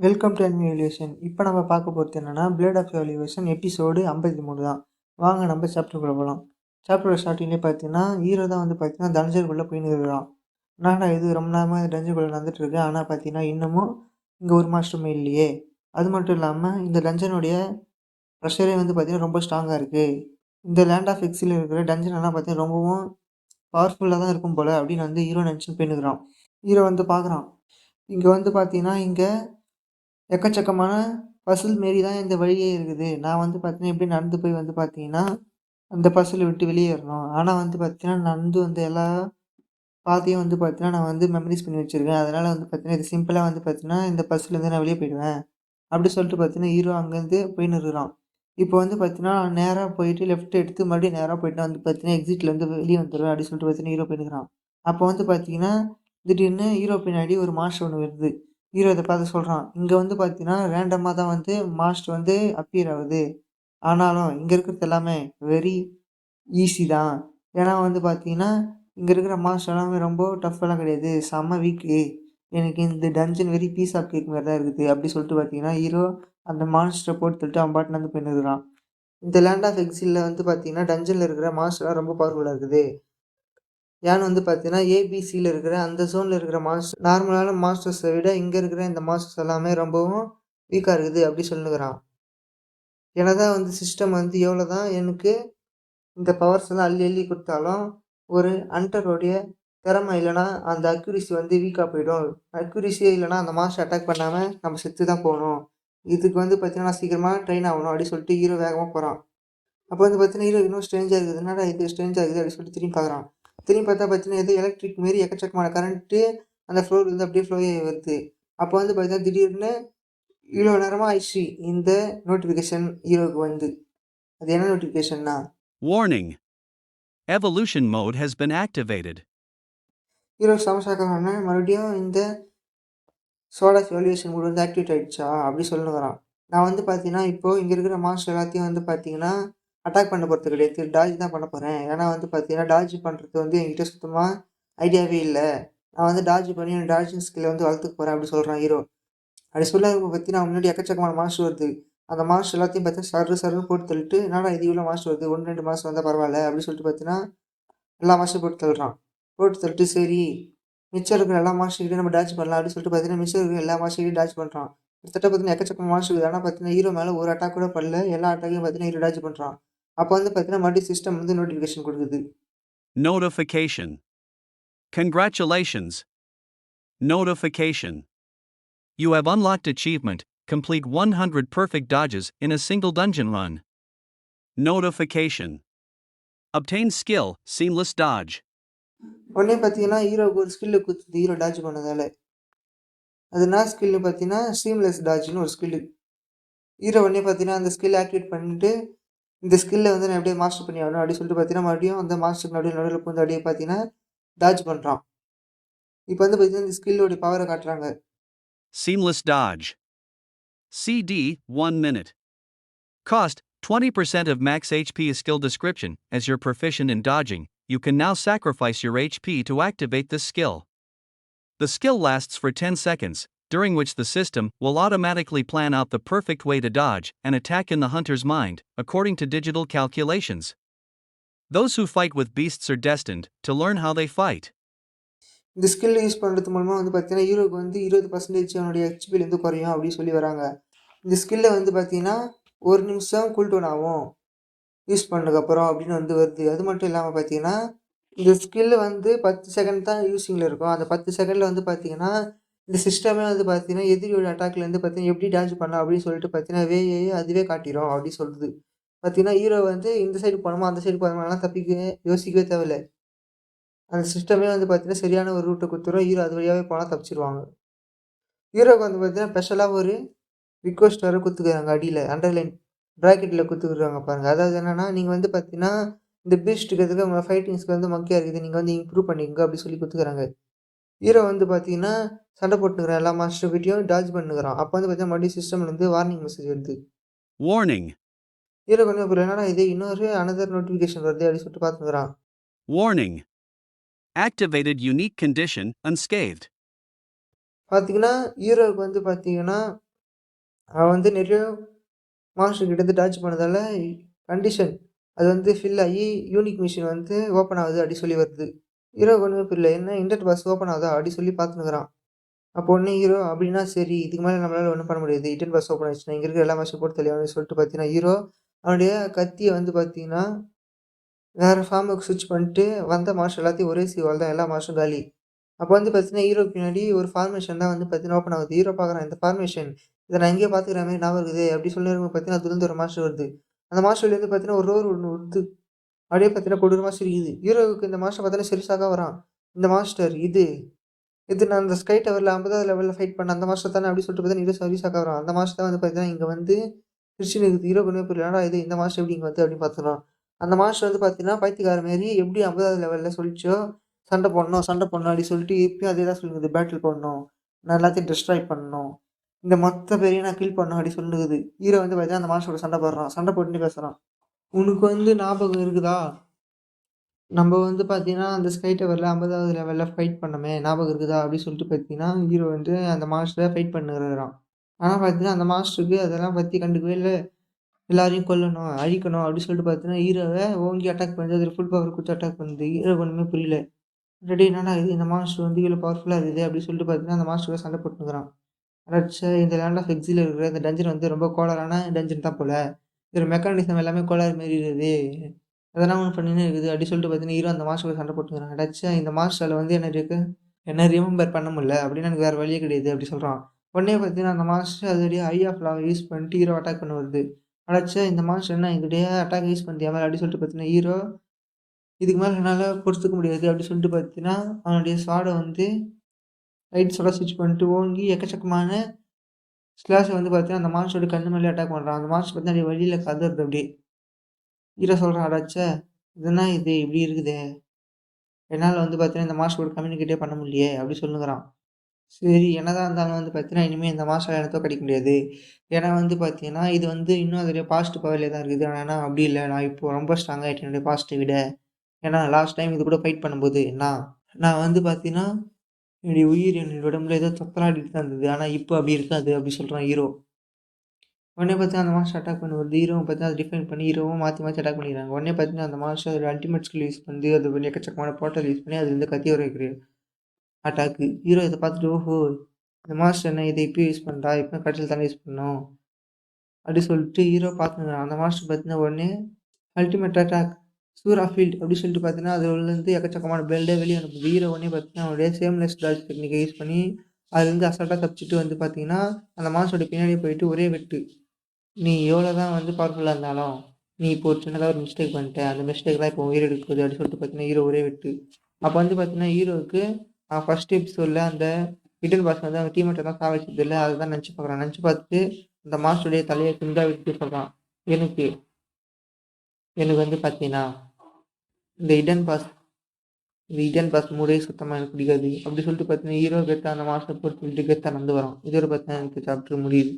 Welcome to anime evolution. இப்போ நம்ம பார்க்க போகிறது என்னன்னா, பிளேட் ஆஃப் எவல்யூஷன் எபிசோடு 53 தான். வாங்க நம்ம சாப்டருக்குள்ள போகலாம். சாப்டரோட ஸ்டார்டிங்லேயே பார்த்தீங்கன்னா, ஹீரோ தான் வந்து பார்த்தீங்கன்னா டஞ்சனுக்குள்ளே போயின்னு இருக்கிறான். என்னடா இது ரொம்ப நேரமாக டஞ்சனுக்குள்ளே நடந்துட்டு இருக்கு. ஆனால் பார்த்தீங்கன்னா இன்னமும் இங்கே ஒரு மாஸ்டருமே இல்லையே. அது மட்டும் இல்லாமல் இந்த டஞ்சனுடைய ப்ரெஷரே வந்து பார்த்தீங்கன்னா ரொம்ப ஸ்ட்ராங்காக இருக்குது. இந்த லேண்ட் ஆஃப் எக்ஸில் இருக்கிற டஞ்சன் எல்லாம் பார்த்தீங்கன்னா ரொம்பவும் பவர்ஃபுல்லாக தான் இருக்கும் போல அப்படின்னு வந்து ஹீரோ நினச்சின்னு போயின்னுக்கிறான். ஹீரோ வந்து பார்க்குறான். இங்கே வந்து பார்த்தீங்கன்னா இங்கே எக்கச்சக்கமான பசில் மாரி தான் இந்த வழியே இருக்குது. நான் வந்து பார்த்தீங்கன்னா, எப்படி நடந்து போய் வந்து பார்த்தீங்கன்னா, அந்த பசில விட்டு வெளியேறணும். ஆனா வந்து பார்த்தீங்கன்னா, நடந்து வந்த எல்லா பாதையும் வந்து பார்த்தீங்கன்னா, நான் வந்து மெமரீஸ் பண்ணி வச்சிருக்கேன். அதனால வந்து பார்த்தீங்கன்னா, இது சிம்பிளா வந்து பார்த்தீங்கன்னா, இந்த பஸ்லேருந்து நான் வெளியே போயிடுவேன். அப்படி சொல்லிட்டு பார்த்தீங்கன்னா, ஹீரோ அங்கேருந்து போயின்னு இருக்கிறான். இப்போ வந்து பார்த்தீங்கன்னா, நேரா போயிட்டு லெஃப்ட் எடுத்து மறுபடியும் நேரா போயிட்டு வந்து பார்த்தீங்கன்னா, எக்ஸிட்லேருந்து வெளிய வந்துருவேன் அப்படின்னு சொல்லிட்டு பார்த்தீங்கன்னா, ஹீரோ போயின்னுக்கிறான். அப்போ வந்து பார்த்தீங்கன்னா, திடீர்னு ஹீரோ பின்னாடி ஒரு மாஸ்டர் ஒண்ணு வருது. ஹீரோ இத பார்த்து சொல்றான். இங்க வந்து பார்த்தீங்கன்னா, ரேண்டமா தான் வந்து மாஸ்டர் வந்து அப்பியர் ஆவுது. ஆனாலும் இங்க இருக்கிறது எல்லாமே வெரி ஈஸி தான். ஏன்னா வந்து பார்த்தீங்கன்னா, இங்க இருக்கிற மாஸ்டர் எல்லாமே ரொம்ப டஃப்லாம் கிடையாது. செம்ம வீக்கு. எனக்கு இந்த dungeon very piece of cake மாரி தான் இருக்குது. அப்படி சொல்லிட்டு பார்த்தீங்கன்னா, ஹீரோ அந்த மான்ஸ்டர போட்டு தள்ளிட்டு அவன் பாட்டுன்னு நடந்து போயின்னுருக்கிறான். இந்த லேண்ட் ஆஃப் எக்ஸில்ல வந்து பார்த்தீங்கன்னா, டஞ்சன்ல இருக்கிற மான்ஸ்டர்லாம் ரொம்ப பவர்ஃபுல்லா இருக்குது. ஏன்னு வந்து பார்த்தீங்கன்னா, ஏபிசில இருக்கிற அந்த ஜோன்ல இருக்கிற நார்மலான மான்ஸ்டர்ஸ விட இங்க இருக்கிற இந்த மான்ஸ்டர்ஸ் எல்லாமே ரொம்பவும் வீக்கா இருக்குது அப்படி சொல்லினுக்கிறான். என்னதான் வந்து சிஸ்டம் வந்து எவ்வளோதான் எனக்கு இந்த பவர்ஸ் எல்லாம் அள்ளி அள்ளி குடுத்தாலும், ஒரு ஹண்டரோடைய திறமை இல்லன்னா, அந்த அக்யூரசி வந்து வீக்கா போயிடும். அக்யூரசியே இல்லன்னா, அந்த மான்ஸ்டர் அட்டாக் பண்ணாம நம்ம செத்து தான் போணும். இதுக்கு வந்து பார்த்தீங்கன்னா, நான் சீக்கிரமா ட்ரெயின் ஆகணும் அப்படின்னு சொல்லிட்டு ஹீரோ வேகமா போறான். அப்போ வந்து பார்த்தீங்கன்னா, ஹீரோ இன்னும் ஸ்ட்ரேஞ்சா இருக்குது. என்னடா இது ஸ்ட்ரேஞ்சா இருக்குது அப்படின்னு சொல்லிட்டு திரும்பி பார்க்குறான். திரும்பி பார்த்தா பார்த்தீங்கன்னா, ஏதோ எலக்ட்ரிக் மாரி எக்கச்சக்கமான கரண்ட்டு அந்த ஃப்ளோர்லேருந்து அப்படியே ஃப்ளோ ஆகி வருது. அப்போ வந்து பார்த்தீங்கன்னா, திடீர்னு இவ்வளோ நேரமா ஆயிடுச்சு இந்த நோட்டிஃபிகேஷன் ஹீரோவுக்கு வந்து. அது என்ன நோட்டிஃபிகேஷன்னா, Warning! Evolution mode has been activated. Hero செம ஷாக் ஆகுறான். மறுபடியும் இந்த சோர்ட் ஆஃப் எவல்யூஷன் மோட் வந்து ஆக்டிவேட் ஆயிடுச்சா? அப்படி சொல்லுனுக்குறான். நான் வந்து பார்த்தீங்கன்னா, இப்போ இங்க இருக்கிற மான்ஸ்டர் எல்லாத்தையும் வந்து பார்த்தீங்கன்னா, அட்டாக் பண்ண போறது கிடையாது. டாஜ் தான் பண்ண போறேன். ஏன்னா வந்து பார்த்தீங்கன்னா, டாஜ் பண்றது வந்து என்கிட்ட சுத்தமா ஐடியாவே இல்ல. நான் வந்து டாஜ் பண்ணி என் டாட்ஜிங் ஸ்கில்ல வந்து வளர்த்துக்க போறேன் அப்படி சொல்றான் ஹீரோ. அப்படி சொல்ல பார்த்தீங்கன்னா, முன்னாடி எக்கச்சக்கமான மான்ஸ்டர் வருது. அந்த மான்ஸ்டர் எல்லாத்தையும் பார்த்தீங்கன்னா, சர்ரு சர்ருன்னு போட்டு தள்ளிட்டு, என்னடா இது இவ்வளோ மான்ஸ்டர் வருது. 1, 2 மான்ஸ்டர் வந்தா பரவால்ல அப்படின்னு சொல்லிட்டு பார்த்தீங்கன்னா, எல்லா மான்ஸ்டரும் போட்டு தள்ளுறான். போட்டு தள்ளிட்டு சரி, மிச்சம் இருக்கிற எல்லா மான்ஸ்டர்கிட்டயும் நம்ம டாட்ஜ் பண்ணலாம் அப்படின்னு சொல்லிட்டு பார்த்தீங்கன்னா, மிச்சம் இருக்கிற எல்லா மான்ஸ்டர்கிட்டயும் டாட்ஜ் பண்றான். கிட்டத்தட்ட பார்த்தீங்கன்னா, எக்கச்சக்கமான மான்ஸ்டர் இருக்குது. ஆனா பார்த்தீங்கன்னா, ஹீரோ மேல ஒரு அட்டாக் கூட படல. எல்லா அட்டாக்கையும் பார்த்தீங்கன்னா, ஹீரோ டாட்ஜ் பண்றான். அப்போ வந்து பார்த்தீங்கன்னா, மறுபடியும் சிஸ்டம் வந்து நோட்டிஃபிகேஷன் குடுக்குது. Notification. Congratulations! Notification. You have unlocked achievement. Complete 100 perfect dodges in a single dungeon run. Notification. Obtain skill, Seamless Dodge. உடனே பார்த்தீங்கன்னா, ஹீரோவுக்கு ஒரு ஸ்கில் குடுத்துது ஹீரோ டாட்ஜ் பண்ணதால. அது என்ன ஸ்கில்னு பார்த்தீங்கன்னா, சீம்லெஸ் டாட்ஜ்ன்னு ஒரு ஸ்கில்லு. ஹீரோ உடனே பார்த்தீங்கன்னா, அந்த ஸ்கில் ஆக்டிவேட் பண்ணிட்டு, இந்த ஸ்கில்ல வந்து நான் எப்படியோ மாஸ்டர் பண்ணி ஆகணும் அப்படின்னு சொல்லிட்டு பார்த்தீங்கன்னா, மறுபடியும் அந்த மாஸ்டருக்கு நடுவுல நடுவுல பூந்து அப்படியே பார்த்தீங்கன்னா, டாட்ஜ் பண்றான். இப்போ வந்து பார்த்தீங்கன்னா, இந்த ஸ்கில்லோட பவர காட்டுறாங்க. Seamless Dodge. CD 1 minute. Cost 20% of max HP is skill description. As you're proficient in dodging, you can now sacrifice your HP to activate this skill. The skill lasts for 10 seconds, during which the system will automatically plan out the perfect way to dodge and attack in the hunter's mind, according to digital calculations. Those who fight with beasts are destined to learn how they fight. இந்த skill use பண்ணுறது மூலமா வந்து பார்த்தீங்கன்னா, ஹீரோக்கு வந்து 20% அவனுடைய ஹெச்பிலேருந்து குறையும் அப்படின்னு சொல்லி வராங்க. இந்த ஸ்கில்ல வந்து பார்த்தீங்கன்னா, 1 நிமிஷம் கூல் டவுன் ஆகும். யூஸ் பண்ணதுக்கப்புறம் அப்படின்னு வந்து வருது. அது மட்டும் இல்லாம பார்த்தீங்கன்னா, இந்த ஸ்கில் வந்து 10 செகண்ட் தான் யூசிங்ல இருக்கும். அந்த 10 செகண்ட்ல வந்து பார்த்தீங்கன்னா, இந்த சிஸ்டமே வந்து பார்த்தீங்கன்னா, எதிரியோட அட்டாக்லேருந்து பார்த்தீங்கன்னா, எப்படி டாட்ஜ் பண்ணலாம் அப்படின்னு சொல்லிட்டு பார்த்தீங்கன்னா, அதுவே காட்டிரும் அப்படின்னு சொல்லுது. பார்த்தீங்கன்னா, ஹீரோ வந்து இந்த சைடு போணுமா, அந்த சைடு போணுமாலாம் யோசிக்கவே தேவையில்ல. அந்த சிஸ்டமே வந்து பார்த்தீங்கன்னா, சரியான ஒரு ரூட்ட குடுத்துரும். ஹீரோ அது வழியாவே போனா தப்பிச்சுருவாங்க. ஹீரோக்கு வந்து பார்த்தீங்கன்னா, ஸ்பெஷலா ஒரு ரிக்வெஸ்ட் வேற குடுத்துருக்காங்க அடியில. அண்டர்லைன் பிராக்கெட்ல குடுத்துருக்காங்க பாருங்க. அதாவது என்னன்னா, நீங்க வந்து பார்த்தீங்கன்னா, இந்த பீஸ்ட் இருக்கிறதுக்கு உங்க ஃபைட்டிங்ஸ்க்கு வந்து மொக்கையா இருக்குது. நீங்க வந்து இம்ப்ரூவ் பண்ணிக்கங்க அப்டி சொல்லி குடுத்துருக்காங்க. ஹீரோ வந்து பார்த்தீங்கன்னா, சண்டை போட்டுக்கிறான் எல்லா மாஸ்டர்கிட்டயும் டாட்ஜ் பண்ணுகிறான். அப்ப வந்து பார்த்தீங்கன்னா, மறுபடியும் சிஸ்டம்லேருந்து வார்னிங் மெசேஜ் வருது. Warning! ஹீரோக்கு வந்து அப்புறம் என்னடா இது இன்னொரு அனதர் நோட்டிஃபிகேஷன் வருதே அப்டி சொல்லிட்டு பார்த்துக்கிறான். Warning! Activated unique condition unscathed. பார்த்தீங்கன்னா, ஹீரோவுக்கு வந்து பார்த்தீங்கன்னா அவன் வந்து நிறைய மான்ஸ்டர் கிட்டேருந்து டாட்ஜ் பண்ணதால கண்டிஷன் அது வந்து ஃபில் ஆகி யூனிக் மிஷின் வந்து ஓப்பன் ஆகுது அப்படி சொல்லி வருது. ஹீரோவுக்கு ஒண்ணுமே புரியல. என்ன இன்டர்னெட் பாக்ஸ் ஓப்பன் ஆகுதா? அப்படி சொல்லி பார்த்துன்னுக்குறான். அப்போ உடனே ஹீரோ அப்படின்னா சரி இதுக்கு மேல நம்மளால ஒண்ணும் பண்ண முடியாது. இன்டர்னெட் பாக்ஸ் ஓப்பன் ஆயிடுச்சுன்னா இங்க இருக்கிற எல்லா மாஸ்டரும் போட்டு தள்ளி ஆகணும்னு சொல்லிட்டு பார்த்தீங்கன்னா, ஹீரோ அவனுடைய கத்திய வந்து பார்த்தீங்கன்னா, வேற ஃபார்முக்கு ஸ்விட்ச் பண்ணிட்டு வந்த மாஸ்டர் எல்லாத்தையும் ஒரே சீவால் தான் எல்லா மாஸ்டரும் காலி. அப்போ வந்து பார்த்தீங்கன்னா, ஹீரோக்கு பின்னாடி ஒரு ஃபார்மேஷன் தான் வந்து பார்த்தீங்கன்னா ஓப்பன் ஆகுது. ஹீரோ பார்க்குறான் இந்த ஃபார்மேஷன் இத நான் எங்கேயோ பார்த்துக்கிற மாரி ஞாபகம் இருக்குதே! அப்படி சொல்லி இருக்கும்போது பார்த்தீங்கன்னா, அதுலருந்து ஒரு மாஸ்டர் வருது. அந்த மாஸ்டர்லேருந்து பார்த்தீங்கன்னா, ஒரு ரோர் ஒண்ணு வருது. அப்படியே பார்த்தீங்கன்னா, கொடூரமா சிரிக்குது. ஹீரோவுக்கு இந்த மாஸ்டர் பார்த்தோன்னே சிரிச்சாக வரான். இந்த மாஸ்டர் இது நான் அந்த ஸ்கை டவர்ல 50வது லெவல்ல ஃபைட் பண்ண அந்த மாஸ்டர் தானே அப்படின்னு சொல்லிட்டு பார்த்தீங்கன்னா, ஹீரோ சீரியஸா வரான். அந்த மாஸ்டர் தான் வந்து பார்த்தீங்கன்னா, இங்க வந்து கிறிஸ்டின் இருக்குது. ஹீரோக்கு ஒண்ணுமே புரியல. என்னடா இது இந்த மாஸ்டர் எப்படி இங்க வருது அப்படின்னு பார்த்துறான். அந்த மாஸ்டர் வந்து பார்த்தீங்கன்னா, பைத்தியக்கார மாரி எப்படி 50வது லெவல்ல சொல்லிச்சோ, சண்டை போடணும் அப்படின்னு சொல்லிட்டு இப்பயும் அதே தான் சொல்லுது. பேட்டில் போடணும். நான் எல்லாத்தையும் டெஸ்ட்ராய் பண்ணணும். இந்த மொத்த பேரையும் நான் கில் பண்ணணும் அப்படி சொல்லுது. ஹீரோ வந்து பார்த்தீங்கன்னா, அந்த மாஸ்டரோட சண்டை போடுறான். சண்டை போட்டுட்டு பேசுறான். உனக்கு வந்து ஞாபகம் இருக்குதா? நம்ப வந்து பார்த்தீங்கன்னா, அந்த ஸ்கை டவர்ல 50வது லெவல்ல ஃபைட் பண்ணோமே, ஞாபகம் இருக்குதா? அப்படின்னு சொல்லிட்டு பார்த்தீங்கன்னா, ஹீரோ வந்து அந்த மாஸ்டர ஃபைட் பண்ணுகிறாராம். ஆனா பார்த்தீங்கன்னா, அந்த மாஸ்டருக்கு அதெல்லாம் பத்தி கண்டுக்கவே இல்ல. எல்லாரையும் கொல்லணும், அழிக்கணும் அப்படின்னு சொல்லிட்டு பார்த்தீங்கன்னா, ஹீரோவ ஓங்கி அட்டாக் பண்ணுது. அதில ஃபுல் பவர் குடுத்து அட்டாக் பண்ணுது. ஹீரோக்கு ஒண்ணுமே புரியல. டேய் என்னடா இது? இந்த மாஸ்டர் வந்து இவ்வளோ பவர்ஃபுல்லா இருக்குதே அப்படின்னு சொல்லிட்டு பார்த்தீங்கன்னா, அந்த மாஸ்டர் கூட சண்டை போட்டுன்னுக்கிறான். அடச்சே! இந்த லேண்ட் ஆஃப் எக்ஸில இருக்கிற இந்த டஞ்சன் வந்து ரொம்ப கோளாறான டஞ்சன் தான் போல. இதோட மெக்கானிசம் எல்லாமே கோளாறு மாரி இருக்குது. எதனா ஒண்ணு பண்ணினே இருக்குது அப்டி சொல்லிட்டு பார்த்தீங்கன்னா, ஹீரோ அந்த மாஸ்டர் கூட சண்டை போட்டுக்கிறான். அடச்சே! இந்த மாஸ்டரால வந்து என்ன ரிமெம்பர் பண்ண முடியல. அப்டின்னா எனக்கு வேற வழியே கிடையாது அப்டி சொல்றான். உடனே பார்த்தீங்கன்னா, அந்த மாஸ்டர் அதோடைய ஐ ஆஃப் லாவ யூஸ் பண்ணிட்டு ஹீரோவ அட்டாக் பண்ண வருது. அடச்சே! இந்த மாஸ்டர் என்ன இதோடைய அட்டாக் யூஸ் பண்ணிட்டியா மேல அப்டி சொல்லிட்டு பார்த்தீங்கன்னா, ஹீரோ இதுக்கு மேல என்னால பொறுத்துக்க முடியாது அப்டி சொல்லிட்டு பார்த்தீங்கன்னா, அவனுடைய ஸ்வார்ட வந்து ரைட் ஸ்வார்டா ஸ்விட்ச் பண்ணிட்டு ஓங்கி எக்கச்சக்கமான ஸ்லாஷ வந்து பார்த்தீங்கன்னா, அந்த மான்ஸ்டரோட கண்ணு மேலயே அட்டாக் பண்றான். அந்த மான்ஸ்டர் பார்த்தீங்கன்னா, அப்டியே வலியில கதறுது அப்டியே. ஹீரோ சொல்றான், "அடச்சே! இது என்ன இது இப்டி இருக்குதே! என்னால வந்து பார்த்தீங்கன்னா, இந்த மான்ஸ்டர் கூட கம்யூனிகேட்டே பண்ண முடியலையே!" அப்டி சொல்லுங்கிறான். சரி என்னதான் இருந்தாலும் வந்து பார்த்தீங்கன்னா, இனிமே இந்த மான்ஸ்டரால என்ன தோற்கடிக்க முடியாது. ஏன்னா வந்து பார்த்தீங்கன்னா, இது வந்து இன்னும் அதோடைய பாசிட்டிவ் பவர்லயே தான் இருக்குது. ஆனா அப்டி இல்ல. நான் இப்போ ரொம்ப ஸ்ட்ராங் ஆயிட்டேன் என்னுடைய பாஸ்ட்ட விட. ஏன்னா லாஸ்ட் டைம் இது கூட ஃபைட் பண்ணும்போது நான் வந்து பார்த்தீங்கன்னா, என்னுடைய உயிர் என்னுடைய உடம்புல ஏதோ தொத்தலாடிட்டு தான் இருந்தது. ஆனா இப்போ அப்டி இருக்காது அப்டி சொல்றான் ஹீரோ. உடனே பார்த்தீங்கன்னா, அந்த மாஸ்டர் அட்டாக் பண்ண வருது. ஹீரோவும் பார்த்தீங்கன்னா, அத டிஃபெண்ட் பண்ணி ஹீரோவும் மாத்தி, மாத்தி அட்டாக் பண்ணிக்கிறாங்க. உடனே பார்த்தீங்கன்னா, அந்த மாஸ்டர் அதோட அல்டிமேட் ஸ்கில் யூஸ் பண்ணி அது எக்கச்சக்கமான போர்ட்டல் யூஸ் பண்ணி அதுலேருந்து கத்தி வர வைக்கிறாரு அட்டாக்கு. ஹீரோ இத பார்த்துட்டு, ஓஹோ! இந்த மாஸ்டர் என்ன இத இப்பயும் யூஸ் பண்றா? இப்பயும் கடைசில தானே யூஸ் பண்ணணும். அப்டி சொல்லிட்டு ஹீரோ பார்த்துக்கிறான். அந்த மாஸ்டர் பார்த்தீங்கன்னா, உடனே அல்டிமேட் அட்டாக் சூரா ஃபீல்ட் அப்டி சொல்லிட்டு பார்த்தீங்கன்னா, அதுலருந்து எக்கச்சக்கமான பிளட்டே வெளிய அனுப்புது. ஹீரோ உடனே பார்த்தீங்கன்னா, அவனுடைய சேம்லெஸ் டாட்ஜ் டெக்னிக்க யூஸ் பண்ணி அதுலருந்து அசால்ட்டா தப்பிச்சுட்டு வந்து பார்த்தீங்கன்னா, அந்த மாஸ்டரோட பின்னாடியே போயிட்டு ஒரே வெட்டு. நீ எவ்வளோ தான் வந்து பவர்ஃபுல்லா இருந்தாலும், நீ இப்போ ஒரு சின்னதா ஒரு மிஸ்டேக் பண்ணிட்ட. அந்த மிஸ்டேக் தான் இப்போ உன் உயிர எடுக்க போகுது அப்படின்னு சொல்லிட்டு பார்த்தீங்கன்னா, ஹீரோ ஒரே வெட்டு. அப்போ வந்து பார்த்தீங்கன்னா, ஹீரோவுக்கு ஃபர்ஸ்ட் எபிசோட்ல அந்த ஹிடன் பாஸ் வந்து அவங்க டீம்மேட்ட தான் சாவடிச்சதில்ல. அதுதான் நெனச்சு பார்க்குறான். நெனச்சு பார்த்துட்டு அந்த மாஸ்டருடைய தலைய துண்டா வெட்டி சொல்றான். எனக்கு எனக்கு வந்து பார்த்தீங்கன்னா, இந்த ஹிடன் பாஸ் இந்த ஹிடன் பாஸ் மூடே சுத்தமா எனக்கு பிடிக்காது. அப்படி சொல்லிட்டு பார்த்தீங்கன்னா, ஹீரோ கெத்தா அந்த மாஸ்டர போட்டு விட்டு கெத்தா நடந்து வரான். இதோட பார்த்தீங்கன்னா, இந்த சாப்டர் முடியுது.